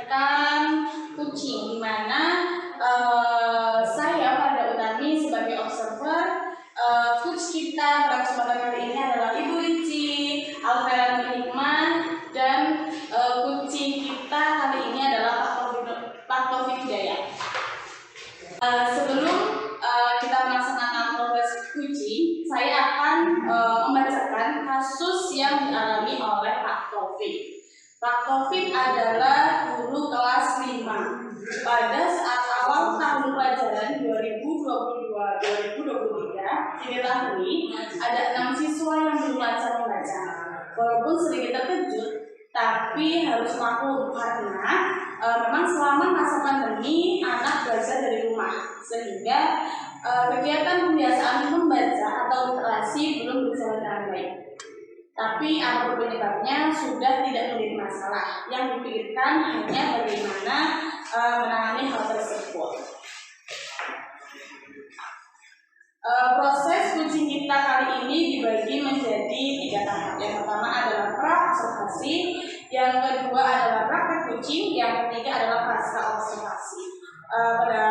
mengajarkan kucing, di mana saya pada Utami sebagai observer. Coach kita pada kesempatan kali ini adalah Ibu Lici, Alvera Hikmah, dan kucing kita kali ini adalah Pak Taufik Hidayat. Sebelum kita melaksanakan proses kucing, saya akan membacakan kasus yang dialami oleh Pak Taufik. Pak Taufik adalah guru kelas 5. Pada saat awal tahun pelajaran 2022-2023 diketahui ada 6 siswa yang belum lancar membaca. Walaupun sedikit terkejut, tapi harus maklum karena memang selama masa pandemi anak belajar dari rumah, sehingga kegiatan pembiasaan membaca atau literasi belum berjalan dengan baik. Tapi apapun penyebabnya sudah tidak menjadi masalah. Yang dipikirkan hanya bagaimana menangani hal tersebut. Proses kucing kita kali ini dibagi menjadi 3 tahap. Yang pertama adalah pra-observasi, yang kedua adalah praktek kucing, yang ketiga adalah pasca observasi. Pada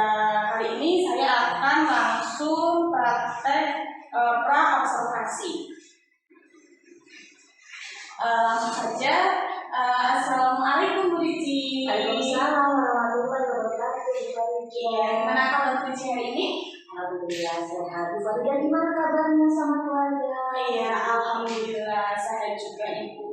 kali ini saya akan langsung praktek pra-observasi. Langsung saja. Assalamualaikum Bu Lici. Waalaikumsalam warahmatullahi wabarakatuh. Gimana kabar Bu Lici hari ini? Alhamdulillah sehat. Bu Faridya gimana kabarnya sama keluarga? Iya, alhamdulillah sehat juga Ibu.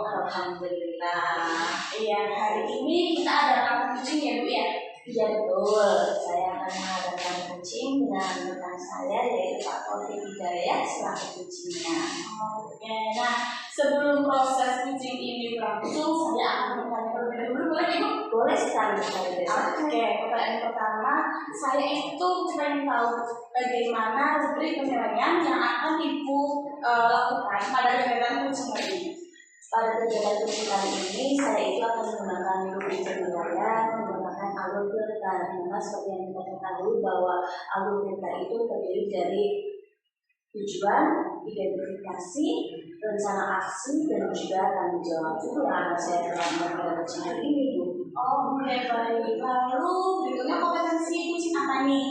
Alhamdulillah. Iya, hari ini kita ada praktek kucing ya Bu ya? Iya betul. Saya akan mengadakan kucing dengan rekan saya yaitu Pak Taufik Hidayat selaku kucingnya. Oke, nah sebelum proses kucing ini berlangsung, saya akan bertanya terlebih dahulu, boleh Ibu? Boleh sekali sekali. Oke, pertanyaan pertama, saya itu pengen tahu bagaimana rubrik penilaian yang akan Ibu lakukan pada kegiatan kucing ini. Pada kegiatan kucing kali ini, saya itu akan menggunakan rubrik penilaian menggunakan alur filter. Karena seperti yang kita ketahui bahwa alur filter itu terdiri dari tujuan, identifikasi, rencana aksi, dan juga tanggung jawab. Itu yang akan saya terapkan pada kucing hari ini, Bu. Oh, baik. Lalu berikutnya kompetensi kucing apa nih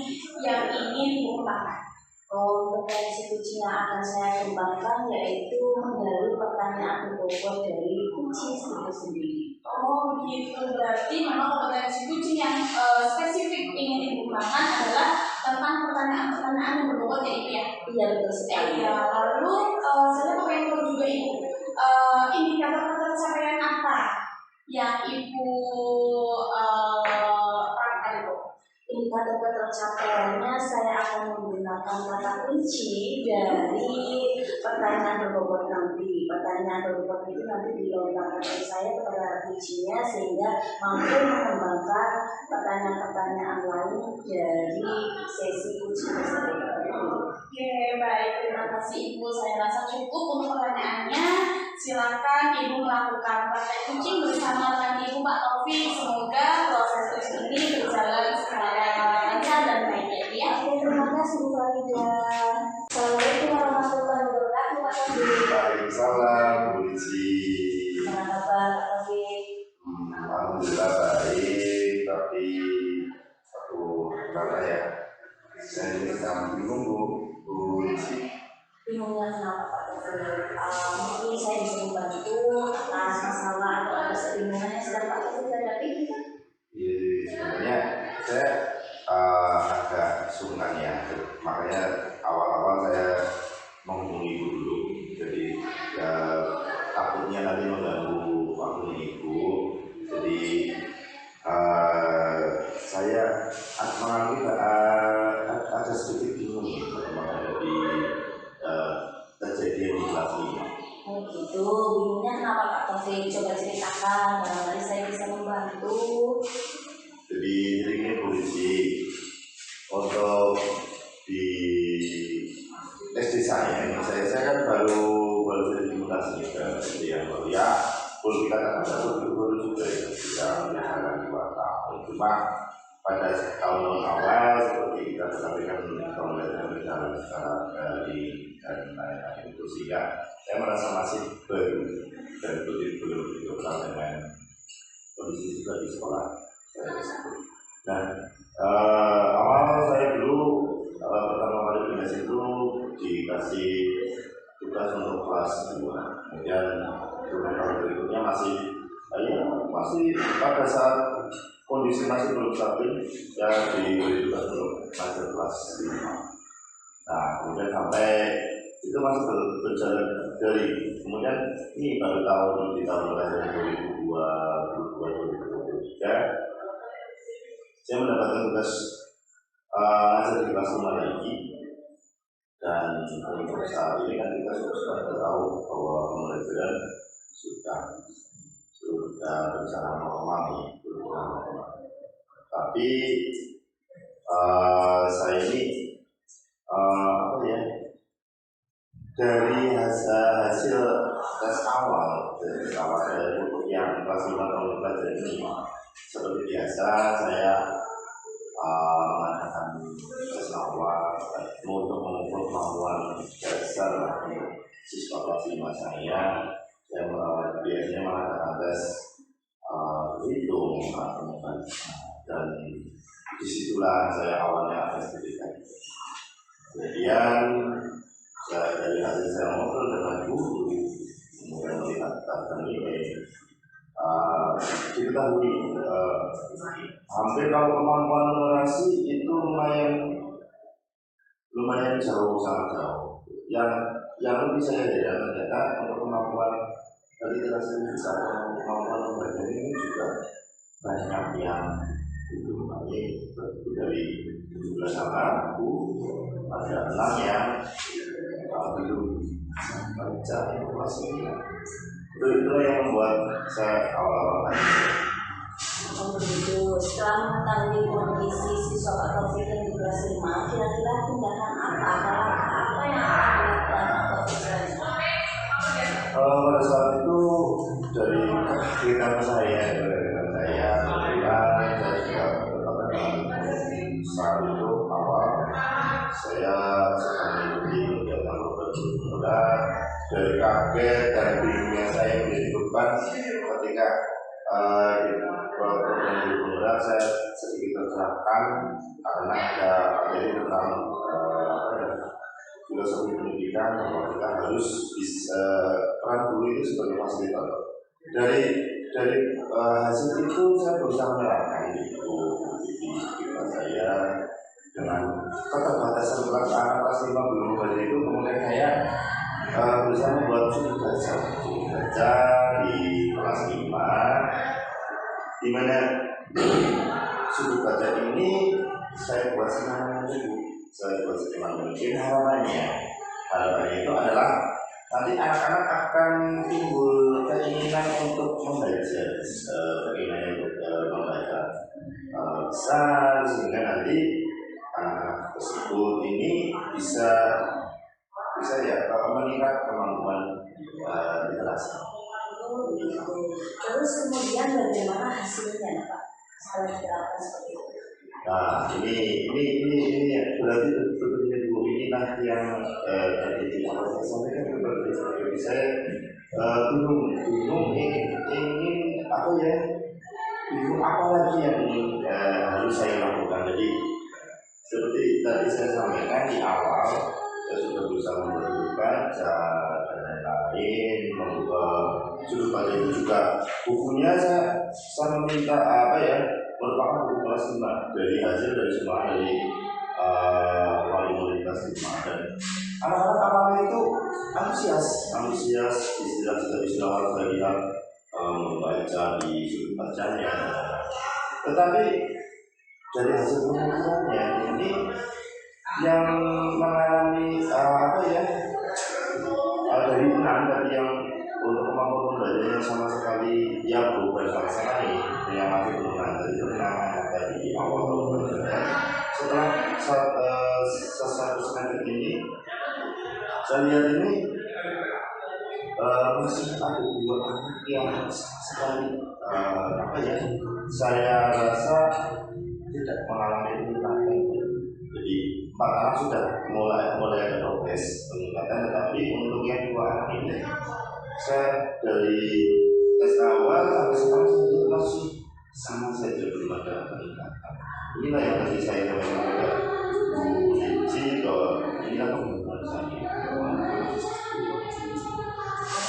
yang ingin Ibu kembangkan? Kompetensi kucing yang akan saya kembangkan yaitu menggali pertanyaan berbobot dari kucing itu sendiri. Oh begitu, berarti memang kompetensi kucing yang spesifik ingin Ibu kembangkan adalah tentang pertanyaan-pertanyaan yang berbobot ya Ibu ya? Iya betul sekali. Ya, lalu saya pengen tahu juga Ibu, indikator pencapaian apa yang Ibu terapkan Ibu? Indikator tercapaiannya saya akan menggunakan kata kunci dari pertanyaan berbobot nanti. Pertanyaan berbobot itu nanti dilontarkan oleh saya kepada kuncinya sehingga mampu mengembangkan pertanyaan-pertanyaan lain dari sesi kucing tersebut. Oke, baik. Terima kasih Ibu. Saya rasa cukup untuk pertanyaannya. Silakan Ibu melakukan praktek kucing bersama dengan Ibu Pak Taufik. Semoga proses kucing ini berjalan secara lancar dan baik ya Bu ya. Oke, terima kasih Bu Faridya. Assalamualaikum warahmatullahi wabarakatuh Pak Taufik. Waalaikumsalam Bu Lici. Gimana kabar Pak Taufik? Alhamdulillah baik, tapi karena ya saya ini sedang bingung Bu Lici. Bingungnya kenapa Pak Taufik? Mungkin saya bisa membantu atas masalah atau atas kebingungannya sedang Pak Taufik hadapi gitu. Iya, sebenarnya saya agak sungkan ya, makanya awal-awal saya menghubungi Ibu dulu. Jadi ya takutnya nanti mengganggu waktunya Ibu. Jadi saya mengalami ada sedikit bingung menghadapi kejadian di kelas 5. Oh gitu, bingungnya kenapa Pak Taufik? Coba ceritakan, barangkali saya bisa membantu. Jadi ini polisi untuk di SD saya kan baru dimutasi ke SD yang baru ya. Boleh dikatakan baru juga ya, sudah berjalan 2 tahun. Cuma pada tahun awal seperti kita sampaikan pembelajaran berjalan secara daring dan lain-lain itu, sehingga saya merasa masih baru dan belum kenal dengan kondisi juga di sekolah saya tersebut. Nah, awal saya dulu pertama kali pindah situ dikasih tugas untuk kelas 2, kemudian tahun berikutnya masih pada saat kondisi masih belum stabil, ya diberi tugas untuk masuk kelas 5. Nah, kemudian sampai itu masih berjalan dari kemudian ini baru tahun di tahun pelajaran 2022-2023 saya mendapatkan tugas ngajar di kelas 5 lagi. Dan untuk saat ini kan kita sudah tahu bahwa pembelajaran sudah berjalan normal. Tapi saya ini dari hasil tes awal dari yang kelas 5 tahun pelajaran ini, seperti biasa saya mengadakan tes awal untuk mengukur kemampuan dasar siswa kelas 5 saya biasanya mengadakan tes hitung atau dan disitulah saya awalnya ada sedikit. Kemudian dari hasil saya ngobrol dengan guru, kemudian melihat tentang ini, diketahui hampir kalau kemampuan numerasi itu lumayan jauh, sangat jauh. Yang lebih saya heran ternyata untuk kemampuan literasi besar, kemampuan membaca ini juga banyak yang itu dari 17 anakku ada 6 yang belum baca informasi ini. Itu yang membuat saya awal-awal begitu. Setelah mengetahui kondisi siswa Pak Taufik yang di kelas 5, kira-kira tindakan apa yang akan dilakukan Pak Taufik selanjutnya? Pada saat itu dari kegiatan saya kemudian saya juga saat itu awal saya sedang mengikuti kegiatan muda dari kaget dan bingungnya saya menjadi beban ketika program muda saya sedikit tercerahkan karena ada materi tentang filosofi pendidikan bahwa kita harus bisa peran guru itu sebagai fasilitator. Dari hasil itu saya berusaha menerapkan di kehidupan saya dengan keterbatasan kelas anak kelas 5 belum membaca itu, kemudian saya berusaha membuat sudut baca di kelas 5, di mana sudut baca ini saya buat senang dulu. Saya buat setiap mungkin harapannya itu adalah nanti anak-anak akan timbul keinginan untuk membaca, keinginan untuk membaca besar, sehingga nanti anak tersebut ini bisa ya meningkat kemampuan literasi. Terus kemudian bagaimana hasilnya, Pak? Setelah diterapkan seperti itu. Nah, ini berarti sebetulnya dulu inilah yang tadi awal saya sampaikan seperti saya bingung ingin apa ya, bingung apa lagi yang harus saya lakukan. Jadi seperti tadi saya sampaikan di awal, saya sudah berusaha membuat baca dan lain-lain, membuka sudut baca itu juga bukunya saya meminta merupakan buku kelas 5 dari hasil dari semua dari wali murid kelas 5, dan anak-anak awalnya itu antusias istilah saya lihat membaca di sudut bacanya, tetapi dari hasil pengukurannya ini yang mengalami dari 6 tadi yang untuk kemampuan belajarnya sama sekali berubah sama sekali, yang masih belum ada itu tadi di awal pelajaran. Setelah satu semester ini saya lihat ini masih ada 2 anak yang sekali saya rasa tidak mengalami peningkatan. Jadi 4 anak sudah mulai ada progres peningkatan, tetapi untuk yang 2 anak ini saya dari tes awal sampai sekarang masih sama saja belum ada peningkatan. Inilah yang tadi saya sampaikan juga Bu Cici, inilah pengumuman saya.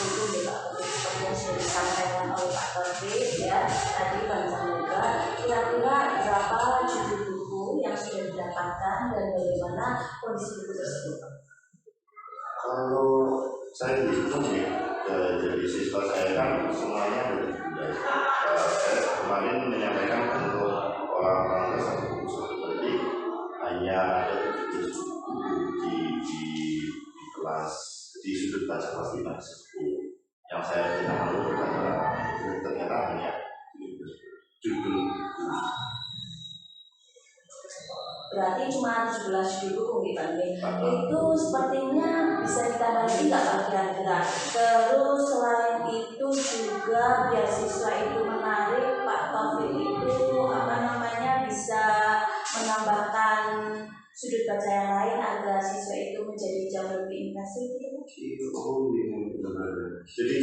Itu juga seperti yang sudah disampaikan oleh Pak Taufik ya tadi Bang juga, kira-kira berapa judul buku yang sudah didapatkan dan bagaimana kondisi buku tersebut? Kalau saya hitung ya, jadi siswa saya kan semuanya ada 17. Saya kemarin menyampaikan untuk orang-orang satu buku satu, berarti hanya ada 17 buku di kelas, di sudut baca kelas 5 tersebut. Yang saya tidak tahu ternyata hanya 17 judul buku. Berarti cuma 17 judul buku gitu. Itu sepertinya bisa ditambah lagi nggak Pak kira-kira? Terus selain itu juga biar siswa itu menarik, Pak Taufik itu apa namanya bisa menambahkan sudut baca yang lain agar siswa itu menjadi jauh lebih intensif gitu. Oh iya, benar-benar. Jadi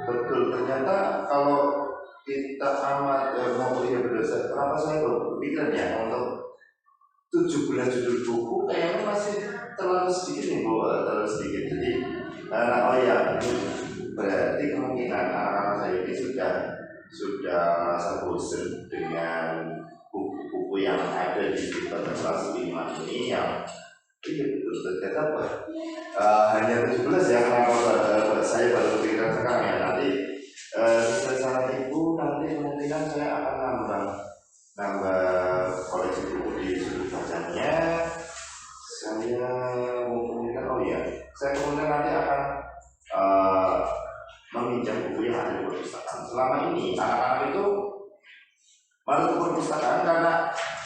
betul, ternyata kalau kita amat mau ya berdasar kenapa saya berpikir ya untuk 17 judul buku kayaknya masih terlalu sedikit nih Bu, terlalu sedikit. Jadi oh ya, ini berarti kemungkinan anak-anak saya ini sudah merasa bosan dengan buku-buku yang ada di sekitar kelas 5 ini yang betul ternyata hanya 17 ya. Kenapa saya baru pikirkan sekarang ya, nanti sesuai saran Ibu nanti kemungkinan saya akan nambah koleksi buku di sudut bacanya. Saya memungkinkan saya kemungkinan nanti akan meminjam buku yang ada di perpustakaan. Selama ini anak-anak itu malah ke perpustakaan karena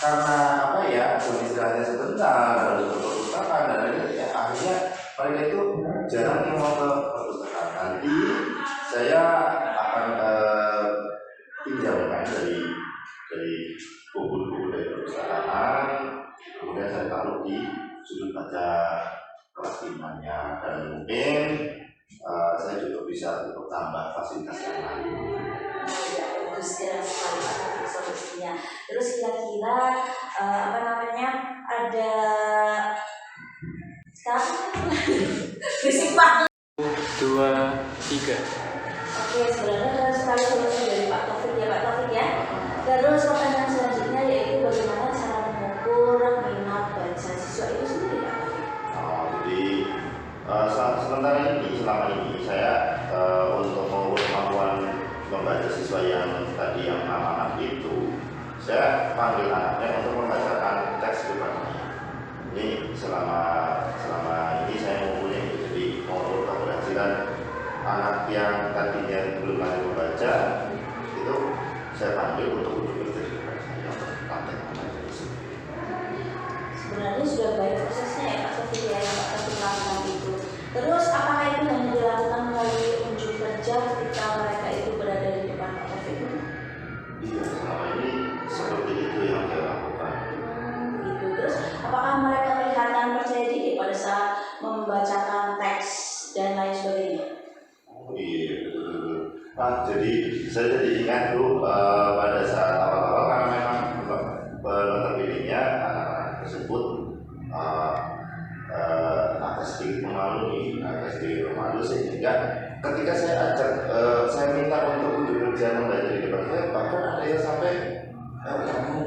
apa ya, istilahnya sebentar harus ke perpustakaan dan ya, akhirnya mereka itu jarang yang mau ke perpustakaan. Nanti saya akan pinjamkan dari buku-buku dari perpustakaan, kemudian saya taruh di sudut baca kelas 5-nya, dan mungkin saya juga bisa untuk tambah fasilitas yang lain. Terus sekali Pak solusinya. Terus kira-kira apa namanya ada sekarang fisik Pak 2, 3. Oke, sebenarnya keren sekali solusi dari Pak Taufik ya. Terus pertanyaan selanjutnya yaitu bagaimana cara mengukur minat baca siswa itu sendiri Pak Taufik? Jadi selama ini saya untuk mengukur kemampuan membaca siswa yang tadi yang anak-anak itu, saya panggil anaknya untuk membacakan teks bebannya. Ini selama ini saya mengukurnya itu, jadi mengukur keberhasilan anak yang tadinya belum lagi membaca itu saya panggil untuk uji kerja untuk praktek membaca tersebut. Sebenarnya sudah baik prosesnya ya Pak Taufik ya, yang Pak Taufik lakukan itu. Terus apakah itu hanya dilakukan melalui unjuk kerja ketika mereka itu berada di depan Pak Taufik? Iya, selama ini seperti itu yang saya lakukan. Gitu. Terus apakah mereka kelihatan percaya diri pada saat membacakan teks dan lain sebagainya? Oh iya, betul. Jadi saya jadi ingat tuh pada saat awal-awal karena memang notabene-nya anak-anak tersebut agak sedikit pemalu sehingga ketika saya ajak, saya minta untuk unjuk kerja membaca di depan saya, bahkan ada yang sampai kamu.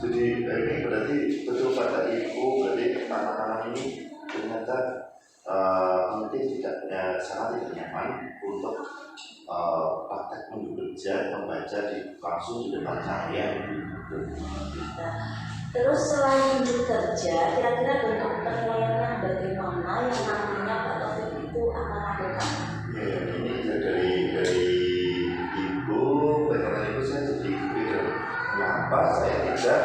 Jadi ini berarti betul kata Ibu, berarti anak-anak ini ternyata mungkin sangat tidak nyaman untuk praktek unjuk kerja membaca langsung di depan saya. Terus selain unjuk kerja, kira-kira bentuk penilaiannya bagaimana yang nantinya Pak Taufik itu akan lakukan? Ya, ini dari Ibu, bagaimana Ibu saya jadi pikir kenapa saya tidak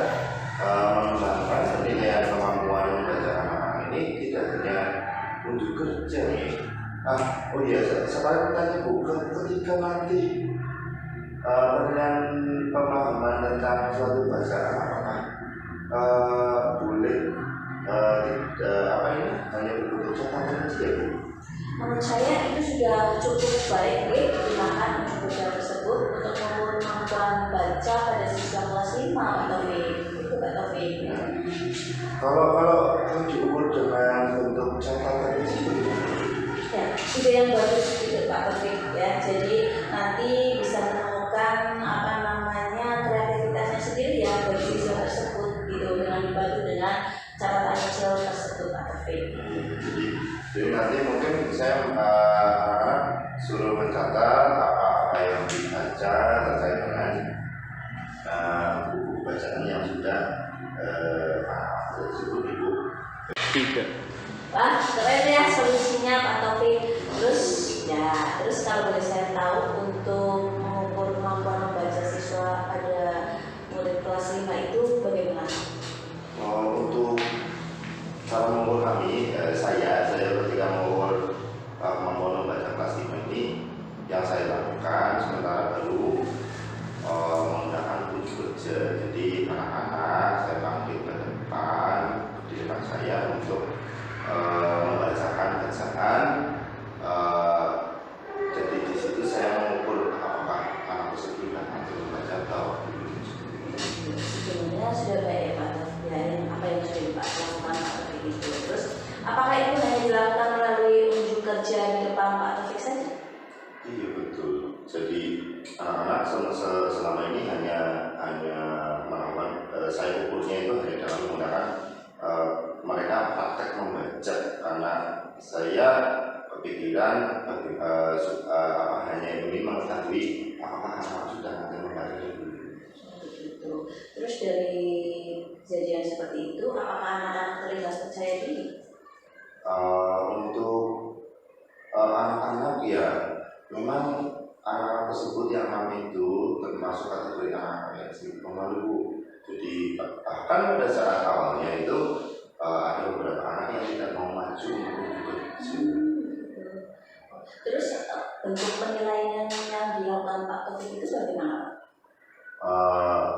mengembangkan penilaian kemampuan membaca anak-anak ini tidak hanya unjuk kerja nih. Oh iya, sekarang tanya Bu, ketika nanti penilaian pemahaman tentang suatu bacaan apakah boleh hanya berbentuk catatan saja Bu? Menurut saya itu sudah cukup baik digunakan unjuk kerja tersebut untuk mengukur kemampuan baca pada Kalau diukur dengan bentuk catatan itu seperti apa? Ya, ide yang bagus itu Pak Taufik ya. Jadi nanti bisa menemukan apa namanya kreativitasnya sendiri ya bagi siswa tersebut gitu dengan dibantu dengan catatan kecil tersebut Pak Taufik. Jadi nanti mungkin saya suruh mencatat apa yang dibaca terkait dengan buku bacaan yang sudah tersebut ibu. 3. Wah, keren ya solusinya Pak Taufik. Terus kalau boleh saya tahu untuk mengukur kemampuan membaca siswa pada murid kelas 5 itu bagaimana? Untuk cara mengukur kami, saya ketika mengukur kemampuan membaca kelas 5 ini, yang saya lakukan sementara baru menggunakan buku kerja. Jadi anak-anak saya panggil ke depan, di depan saya untuk membacakan bacaan. Jadi di situ saya mengukur apakah anak tersebut sudah mampu membaca atau belum. Sebenarnya sudah baik ya Pak Taufik ya, apa yang sudah Pak lakukan Pak Taufik itu. Terus apakah itu hanya dilakukan melalui unjuk kerja di depan Pak Taufik saja? Iya betul. Jadi anak-anak selama ini hanya melakukan saya ukurnya itu hanya dalam menggunakan mereka praktek membaca karena saya kepikiran hanya ingin mengetahui apakah anak sudah nanti membaca dulu. Begitu. Terus dari kejadian seperti itu, apakah anak-anak terlihat percaya diri? Untuk anak-anak ya memang anak tersebut yang kami itu termasuk kategori anak yang sedikit pemalu. Jadi bahkan pada saat awalnya itu ada beberapa anak yang tidak mau maju untuk kerja. Terus bentuk penilaian yang dilakukan Pak Taufik itu bagaimana?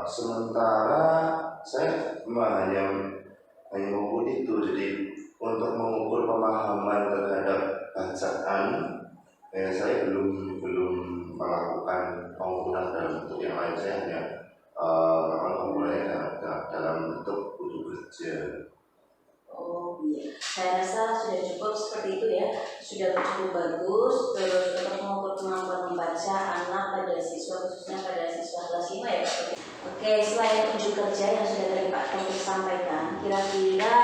Sementara saya hanya mengukur itu, jadi untuk mengukur pemahaman terhadap bacaan, saya belum melakukan pengukuran dalam bentuk yang lain. Saya hanya melakukan pengukurannya dalam bentuk buku kerja. Oh iya, saya rasa sudah cukup seperti itu ya, sudah cukup bagus. Terus untuk mengukur kemampuan membaca anak pada siswa, khususnya pada siswa kelas 5 ya Pak Taufik. Oke, selain unjuk kerja yang sudah tadi Pak Taufik sampaikan, kira-kira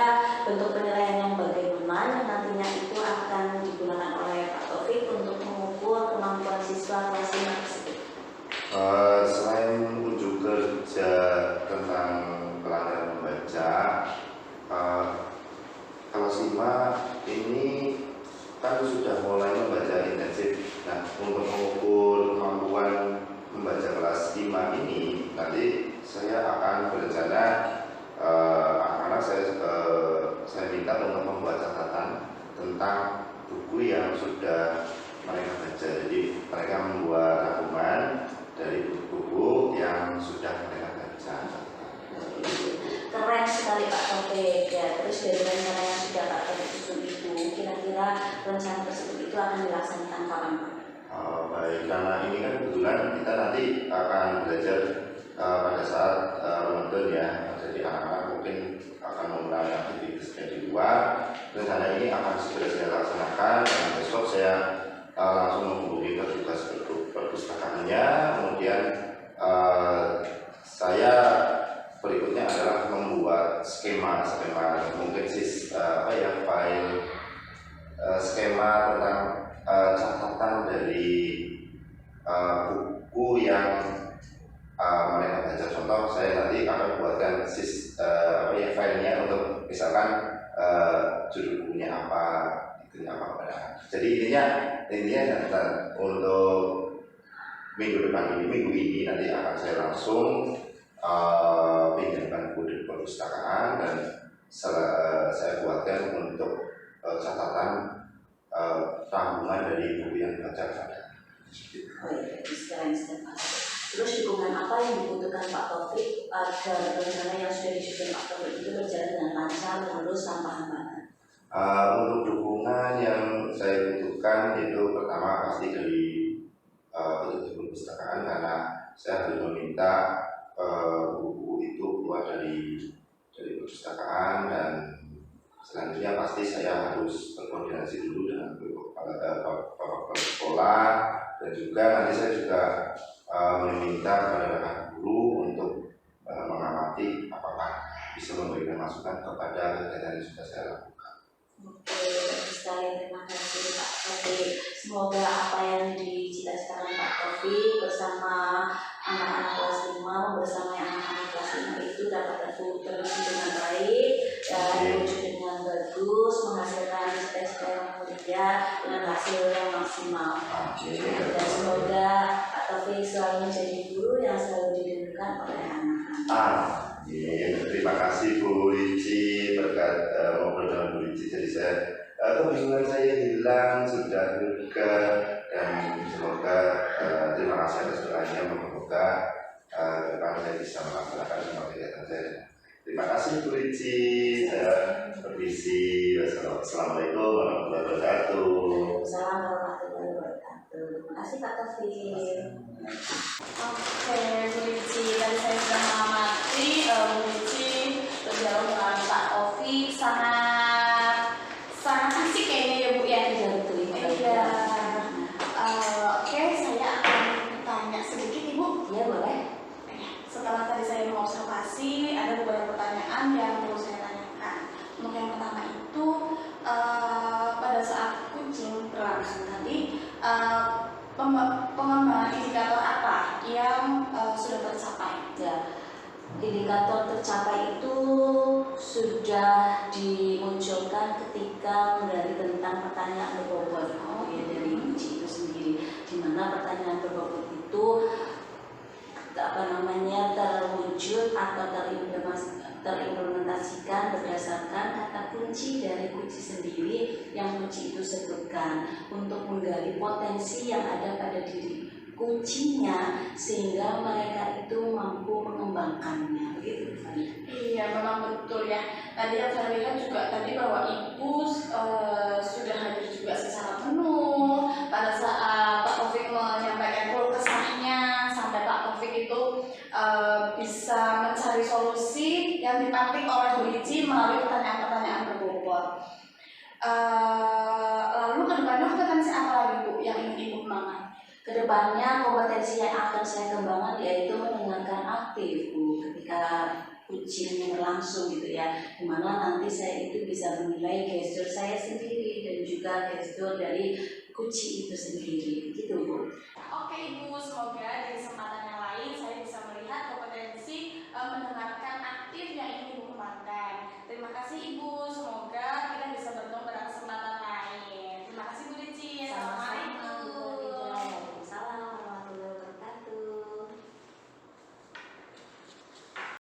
bentuk penilaian yang bagaimana yang nantinya itu akan digunakan oleh Pak Taufik untuk mengukur kemampuan siswa kelas 5 tersebut? Selain unjuk kerja tentang pelajaran membaca, kelas 5 ini kan sudah mulai membaca intensif. Nah, untuk mengukur kemampuan membaca kelas 5 ini, nanti saya akan berencana anak-anak saya minta untuk membuat catatan tentang buku yang sudah mereka baca. Jadi mereka membuat rangkuman dari buku-buku yang sudah mereka baca. Keren sekali Pak Taufik ya. Terus dari rencana yang sudah Pak Taufik susun itu, kira-kira rencana tersebut itu akan dilaksanakan kapan Pak? Baik, karena ini kan kebetulan kita nanti akan belajar pada saat Ramadan ya. Jadi anak-anak mungkin akan memulai aktivitasnya di luar. Rencana ini akan segera saya laksanakan dan besok saya langsung menghubungi petugas perpustakaannya. Kemudian saya berikutnya adalah membuat skema mungkin file skema tentang catatan dari buku yang mereka baca. Contoh saya nanti akan buatkan filenya untuk misalkan judul bukunya apa, itunya apa. Jadi intinya untuk minggu ini nanti akan saya langsung pinjamkan buku di perpustakaan dan saya buatkan untuk catatan rangkuman dari buku yang dibaca pada. Oh iya, sekarang Pak. Terus dukungan apa yang dibutuhkan Pak Taufik agar rencana yang sudah disusun Pak Taufik itu berjalan dengan lancar, mulus, tanpa hambatan? Untuk dukungan yang saya butuhkan itu pertama pasti dari petugas perpustakaan, karena saya harus meminta buku itu keluar dari perpustakaan, dan selanjutnya pasti saya harus berkoordinasi dulu dengan bapak sekolah, dan juga nanti saya juga meminta kepada rekan guru untuk mengamati apakah bisa memberikan masukan kepada kegiatan yang sudah saya lakukan. Oke, bagus sekali, terima kasih Pak Taufik. Semoga apa yang dicita-citakan Pak Taufik bersama anak-anak kelas 5, bersama anak-anak kelas 5 itu dapat terwujud dengan baik dan terwujud dengan bagus, menghasilkan cita-cita yang mulia dengan hasil yang maksimal. Dan semoga Pak Taufik selalu menjadi guru yang selalu dirindukan oleh anak-anak. Terima kasih Bu Lici, berkat ngobrol dengan Bu Lici jadi saya kebingungan saya hilang sudah juga, dan semoga terima kasih atas doanya, semoga depan saya bisa melaksanakan semua kegiatan saya. Terima kasih Bu Lici, saya permisi. Wassalamualaikum warahmatullahi wabarakatuh. Assalamualaikum warahmatullahi wabarakatuh. Terima kasih Pak Taufik. Oke, Bu Lici, tadi saya sudah mengamati Bu Lici berdialog dengan Pak Taufik sangat asik kayaknya ya Bu ya. Iya betul. Iya. Oke, saya akan bertanya sedikit Ibu. Iya boleh. Setelah tadi saya mengobservasi, ada beberapa pertanyaan yang perlu saya tanyakan. Untuk yang pertama itu, pada saat kucing berlangsung tadi, pengembangan indikator apa yang sudah tercapai? Ya, indikator tercapai itu sudah dimunculkan ketika menggali tentang pertanyaan berbobot ya, dari uji itu sendiri, di mana pertanyaan berbobot itu terwujud atau terimplementasikan berdasarkan kata kunci dari kunci sendiri yang kunci itu sebutkan untuk menggali potensi yang ada pada diri kuncinya sehingga mereka itu mampu mengembangkannya, begitu Fani. Iya, memang betul ya. Tadi yang saya lihat juga tadi bahwa Ibu sudah hadir juga secara penuh pada saat Pak Taufik menyampaikan keluh kesahnya, sampai Pak Taufik itu bisa mencari solusi yang dipatik oleh Bu Lici melalui pertanyaan-pertanyaan berbobot. Lalu kedepannya kompetensi apa lagi Bu yang ingin Ibu kembangkan? Kedepannya kompetensi yang akan saya kembangkan yaitu mendengarkan aktif Bu ketika ujiannya berlangsung gitu ya, dimana nanti saya itu bisa menilai gestur saya sendiri dan juga gestur dari kunci itu sendiri gitu Bu. Oke Ibu, semoga di kesempatan yang lain saya bisa melihat kompetensi mendengarkan aktif yang ingin Ibu kembangkan. Terima kasih Ibu.